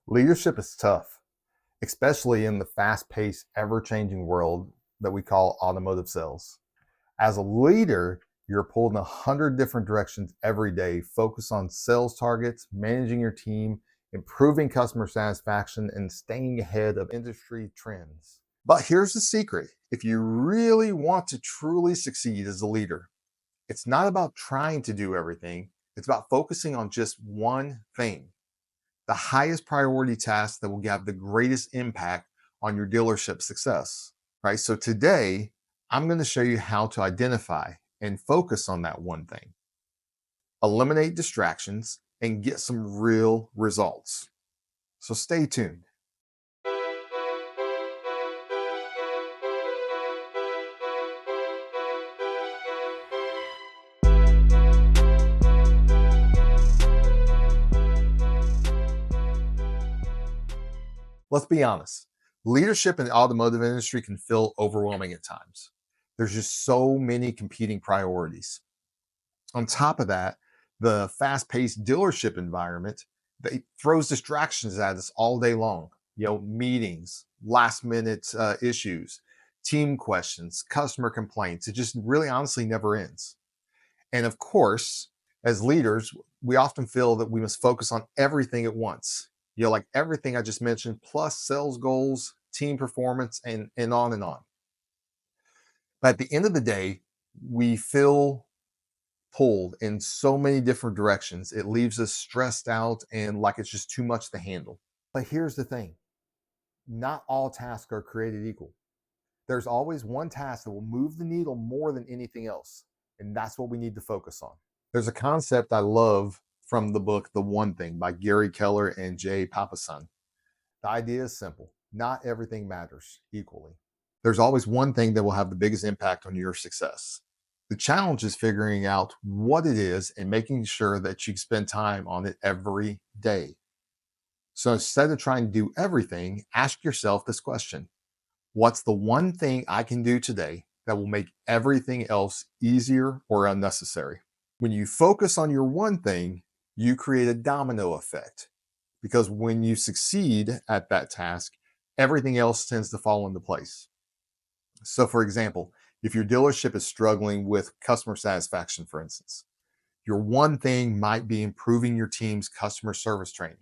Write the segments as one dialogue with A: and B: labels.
A: Leadership is tough, especially in the fast-paced, ever-changing world that we call automotive sales. As a leader, you're pulled in 100 different directions every day, focused on sales targets, managing your team, improving customer satisfaction, and staying ahead of industry trends. But here's the secret. If you really want to truly succeed as a leader, it's not about trying to do everything. It's about focusing on just one thing, the highest priority task that will have the greatest impact on your dealership success, right? So today, I'm going to show you how to identify and focus on that one thing, eliminate distractions, and get some real results. So stay tuned. Let's be honest. Leadership in the automotive industry can feel overwhelming at times. There's just so many competing priorities. On top of that, the fast-paced dealership environment that throws distractions at us all day long. Meetings, last-minute issues, team questions, customer complaints. It just really honestly never ends. And of course, as leaders, we often feel that we must focus on everything at once. Like everything I just mentioned, plus sales goals, team performance, and on and on. But at the end of the day, we feel pulled in so many different directions. It leaves us stressed out and like it's just too much to handle. But here's the thing, not all tasks are created equal. There's always one task that will move the needle more than anything else. And that's what we need to focus on. There's a concept I love from the book, The One Thing by Gary Keller and Papasan. The idea is simple. Not everything matters equally. There's always one thing that will have the biggest impact on your success. The challenge is figuring out what it is and making sure that you spend time on it every day. So instead of trying to do everything, ask yourself this question. What's the one thing I can do today that will make everything else easier or unnecessary? When you focus on your one thing, you create a domino effect, because when you succeed at that task, everything else tends to fall into place. So for example, if your dealership is struggling with customer satisfaction, for instance, your one thing might be improving your team's customer service training.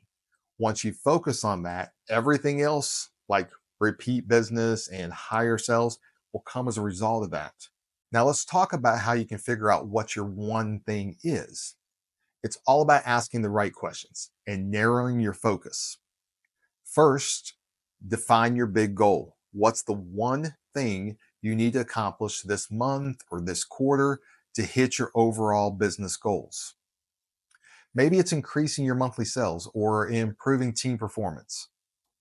A: Once you focus on that, everything else, like repeat business and higher sales, will come as a result of that. Now let's talk about how you can figure out what your one thing is. It's all about asking the right questions and narrowing your focus. First, define your big goal. What's the one thing you need to accomplish this month or this quarter to hit your overall business goals? Maybe it's increasing your monthly sales or improving team performance.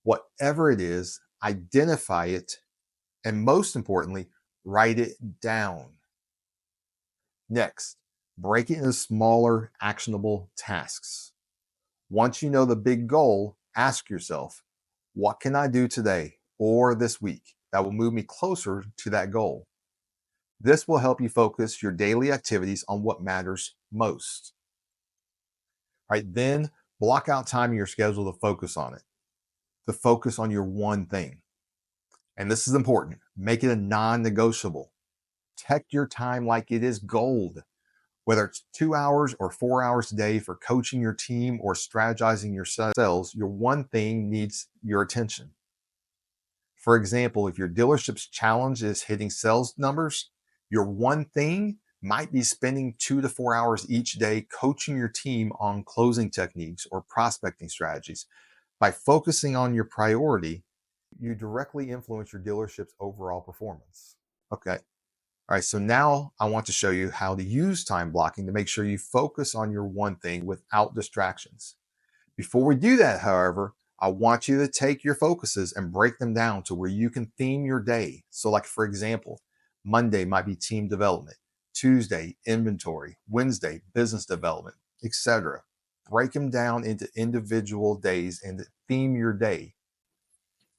A: Whatever it is, identify it, and most importantly, write it down. Next, break it into smaller, actionable tasks. Once you know the big goal, ask yourself, what can I do today or this week that will move me closer to that goal? This will help you focus your daily activities on what matters most. All right, then block out time in your schedule to focus on it, to focus on your one thing. And this is important. Make it a non-negotiable. Protect your time like it is gold. Whether it's 2 hours or 4 hours a day for coaching your team or strategizing your sales, your one thing needs your attention. For example, if your dealership's challenge is hitting sales numbers, your one thing might be spending 2 to 4 hours each day coaching your team on closing techniques or prospecting strategies. By focusing on your priority, you directly influence your dealership's overall performance. Okay. All right, so now I want to show you how to use time blocking to make sure you focus on your one thing without distractions. Before we do that, however, I want you to take your focuses and break them down to where you can theme your day. So like, for example, Monday might be team development, Tuesday, inventory, Wednesday, business development, etc. Break them down into individual days and theme your day.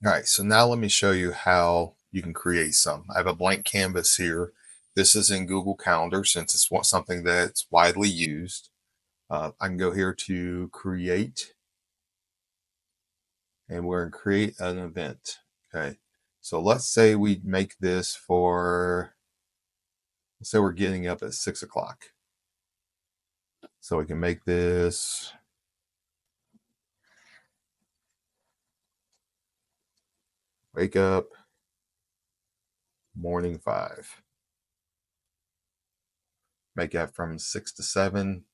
A: All right, so now let me show you how you can create some. I have a blank canvas here. This is in Google Calendar since it's something that's widely used. I can go here to create and we're going to create an event. Okay. So let's say we make this for, let's say we're getting up at 6 o'clock. So we can make this wake up morning 5. Make that from 6 to 7.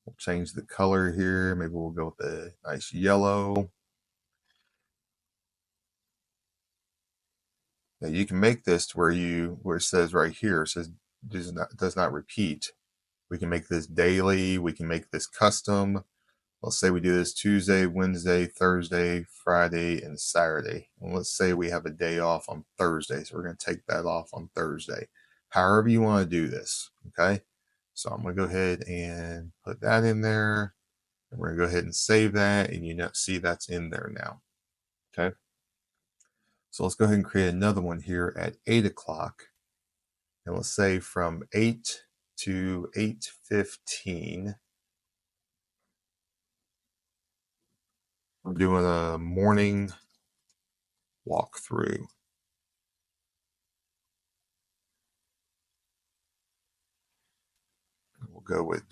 A: We'll change the color here. Maybe we'll go with a nice yellow. Now you can make this to where it says right here, it says does not repeat. We can make this daily. We can make this custom. Let's say we do this Tuesday, Wednesday, Thursday, Friday, and Saturday. And let's say we have a day off on Thursday. So we're going to take that off on Thursday. However you want to do this. Okay. So I'm going to go ahead and put that in there. And we're going to go ahead and save that. And you see that's in there now. Okay. So let's go ahead and create another one here at 8 o'clock. And let's say from 8 to 8:15. We're doing a morning walkthrough. We'll go with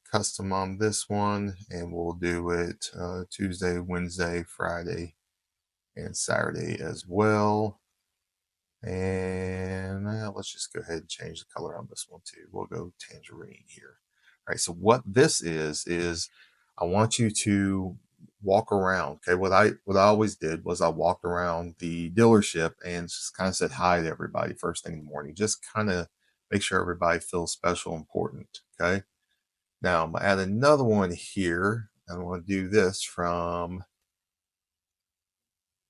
A: custom on this one, and we'll do it Tuesday, Wednesday, Friday, and Saturday as well. And let's just go ahead and change the color on this one too. We'll go tangerine here. All right, so what this is I want you to walk around. Okay, what I always did was I walked around the dealership and just kind of said hi to everybody first thing in the morning. Just kind of make sure everybody feels special, important. Okay. Now I'm gonna add another one here. I'm gonna do this from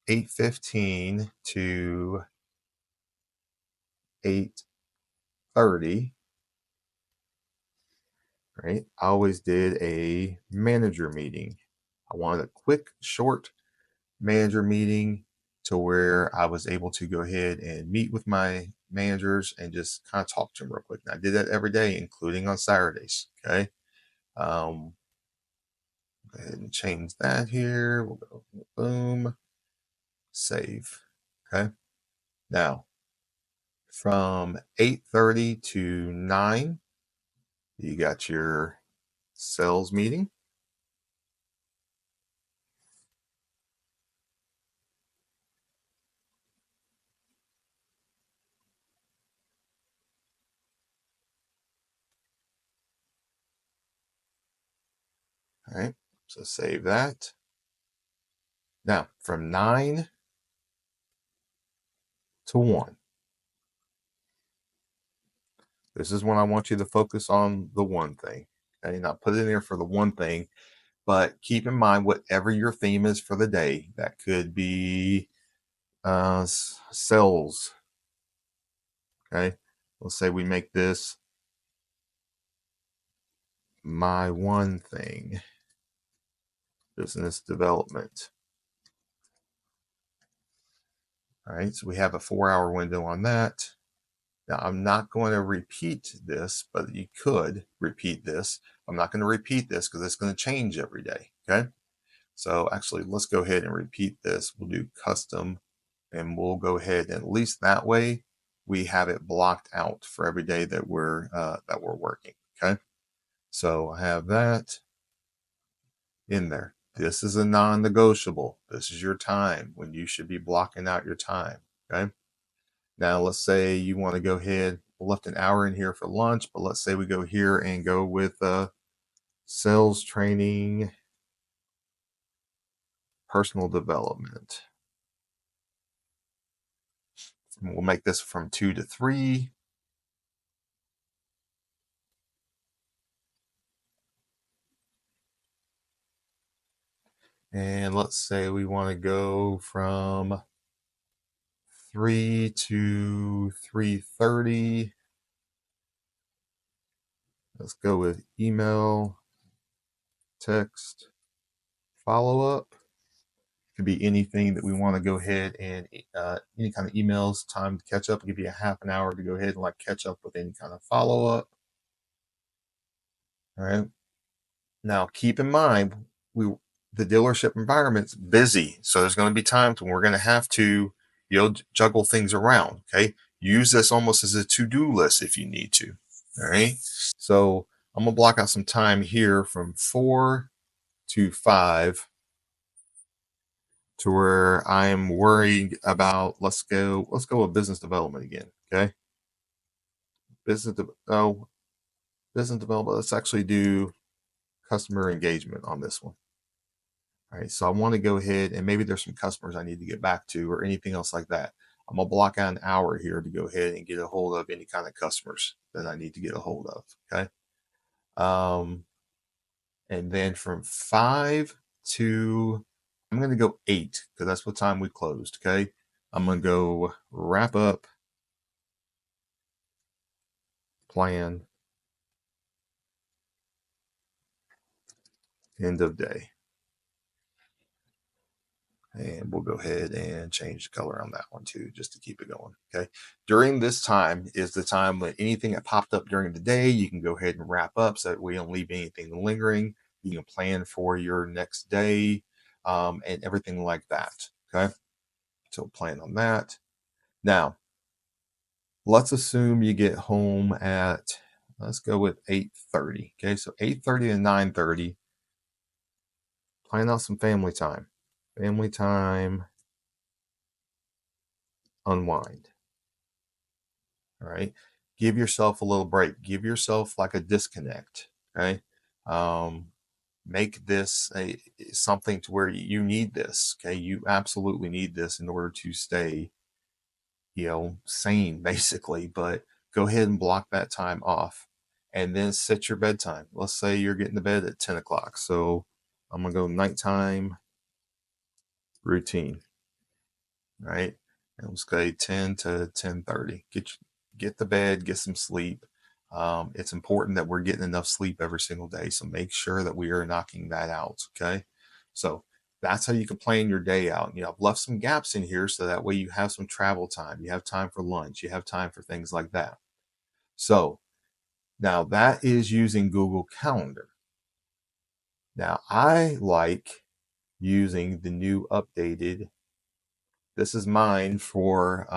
A: 8:15 to 8:30. Right? I always did a manager meeting. I wanted a quick, short manager meeting to where I was able to go ahead and meet with my managers and just kind of talk to them real quick. And I did that every day, including on Saturdays. Okay. Go ahead and change that here. We'll go boom, save. Okay. Now, from 8:30 to 9, you got your sales meeting. All right. So save that. Now, from 9 to 1, this is when I want you to focus on the one thing. Okay, not put it in there for the one thing, but keep in mind whatever your theme is for the day. That could be sales. Okay, let's say we make this my one thing, business development. All right, so we have a 4-hour window on that. Now, I'm not going to repeat this, but you could repeat this. I'm not going to repeat this because it's going to change every day. Okay. So actually, let's go ahead and repeat this. We'll do custom, and we'll go ahead and at least that way we have it blocked out for every day that we're working. Okay. So I have that in there. This is a non-negotiable. This is your time when you should be blocking out your time. Okay. Now, let's say you want to go ahead, we left an hour in here for lunch, but let's say we go here and go with sales training, personal development. And we'll make this from 2 to 3. And let's say we want to go from 3 to 3:30. Let's go with email, text, follow-up. Could be anything that we want to go ahead and any kind of emails, time to catch up. I'll give you a half an hour to go ahead and like catch up with any kind of follow-up. All right. Now keep in mind, the dealership environment's busy. So there's going to be times when we're going to have to, juggle things around. Okay. Use this almost as a to-do list if you need to. All right. So I'm going to block out some time here from 4 to 5 to where I'm worried about, let's go with business development again. Okay. Business development. Let's actually do customer engagement on this one. All right, so I want to go ahead and maybe there's some customers I need to get back to or anything else like that. I'm gonna block out an hour here to go ahead and get a hold of any kind of customers that I need to get a hold of. Okay. Um, and then from 5 to I'm gonna go 8 because that's what time we closed. Okay. I'm gonna go wrap up, plan, end of day. And we'll go ahead and change the color on that one too, just to keep it going. Okay. During this time is the time when anything that popped up during the day, you can go ahead and wrap up so that we don't leave anything lingering. You can plan for your next day, and everything like that. Okay. So plan on that. Now, let's assume you get home at, let's go with 8:30. Okay. So 8:30 to 9:30, plan out some family time. Family time, unwind. All right. Give yourself a little break. Give yourself like a disconnect. Okay. Um, make this something to where you need this. Okay. You absolutely need this in order to stay, sane basically. But go ahead and block that time off and then set your bedtime. Let's say you're getting to bed at 10 o'clock. So I'm going to go nighttime routine. Right? And let's go 10 to 10:30. Get to bed, get some sleep. It's important that we're getting enough sleep every single day. So make sure that we are knocking that out. Okay. So that's how you can plan your day out. I've left some gaps in here so that way you have some travel time. You have time for lunch. You have time for things like that. So now that is using Google Calendar. Now I like using the new updated. This is mine for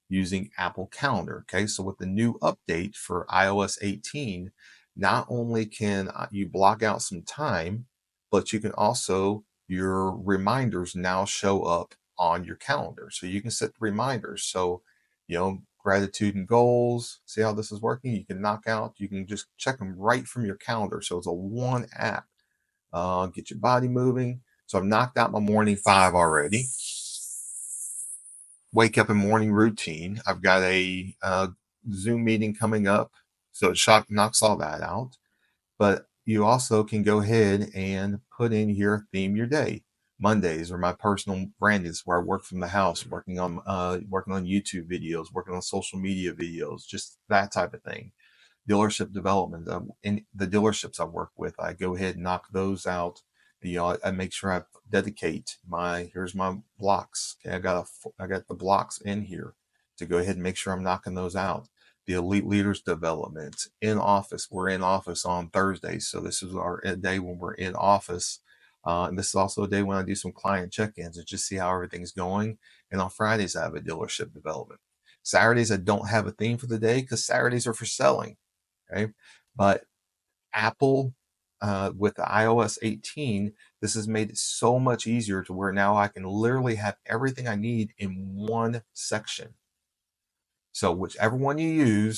A: using Apple Calendar. Okay, so with the new update for iOS 18, not only can you block out some time, but you can also, your reminders now show up on your calendar. So you can set the reminders. So, gratitude and goals, see how this is working? You can knock out, you can just check them right from your calendar. So it's a one app. Get your body moving. So I've knocked out my morning 5 already. Wake up and morning routine. I've got a Zoom meeting coming up, so it knocks all that out. But you also can go ahead and put in here theme your day. Mondays are my personal brandings where I work from the house, working on YouTube videos, working on social media videos, just that type of thing. Dealership development. In the dealerships I work with, I go ahead and knock those out. I make sure I dedicate here's my blocks. Okay, I got the blocks in here to go ahead and make sure I'm knocking those out. The elite leaders development in office. We're in office on Thursdays, so this is our day when we're in office. And this is also a day when I do some client check-ins and just see how everything's going. And on Fridays, I have a dealership development. Saturdays, I don't have a theme for the day because Saturdays are for selling. Okay, but Apple, with the iOS 18, this has made it so much easier to where now I can literally have everything I need in one section. So whichever one you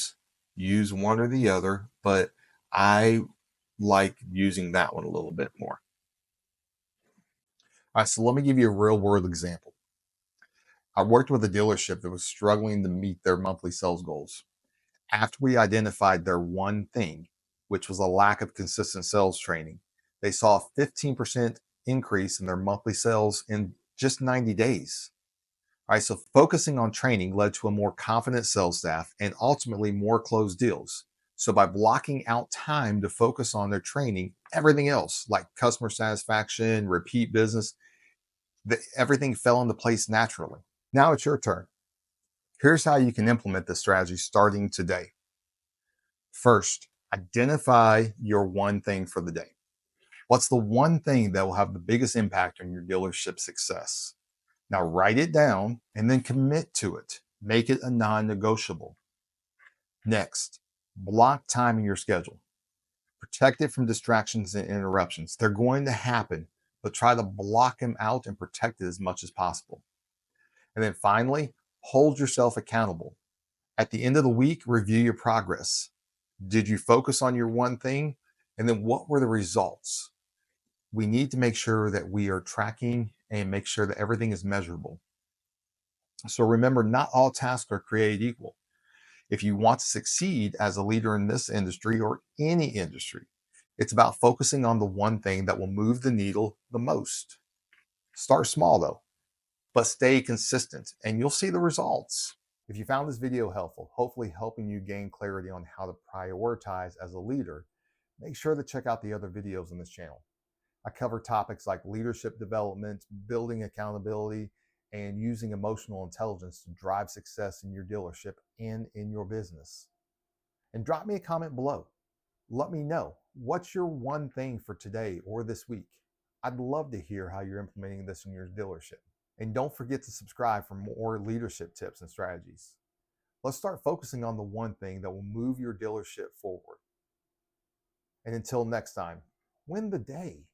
A: use one or the other, but I like using that one a little bit more. All right, so let me give you a real world example. I worked with a dealership that was struggling to meet their monthly sales goals. After we identified their one thing, which was a lack of consistent sales training, they saw a 15% increase in their monthly sales in just 90 days. All right, so focusing on training led to a more confident sales staff and ultimately more closed deals. So by blocking out time to focus on their training, everything else like customer satisfaction, repeat business, everything fell into place naturally. Now it's your turn. Here's how you can implement this strategy starting today. First, identify your one thing for the day. What's the one thing that will have the biggest impact on your dealership success? Now write it down and then commit to it. Make it a non-negotiable. Next, block time in your schedule. Protect it from distractions and interruptions. They're going to happen, but try to block them out and protect it as much as possible. And then finally, hold yourself accountable. At the end of the week, review your progress. Did you focus on your one thing? And then what were the results? We need to make sure that we are tracking and make sure that everything is measurable. So remember, not all tasks are created equal. If you want to succeed as a leader in this industry or any industry, it's about focusing on the one thing that will move the needle the most. Start small though, but stay consistent and you'll see the results. If you found this video helpful, hopefully helping you gain clarity on how to prioritize as a leader, make sure to check out the other videos on this channel. I cover topics like leadership development, building accountability, and using emotional intelligence to drive success in your dealership and in your business. And drop me a comment below. Let me know, what's your one thing for today or this week? I'd love to hear how you're implementing this in your dealership. And don't forget to subscribe for more leadership tips and strategies. Let's start focusing on the one thing that will move your dealership forward. And until next time, win the day.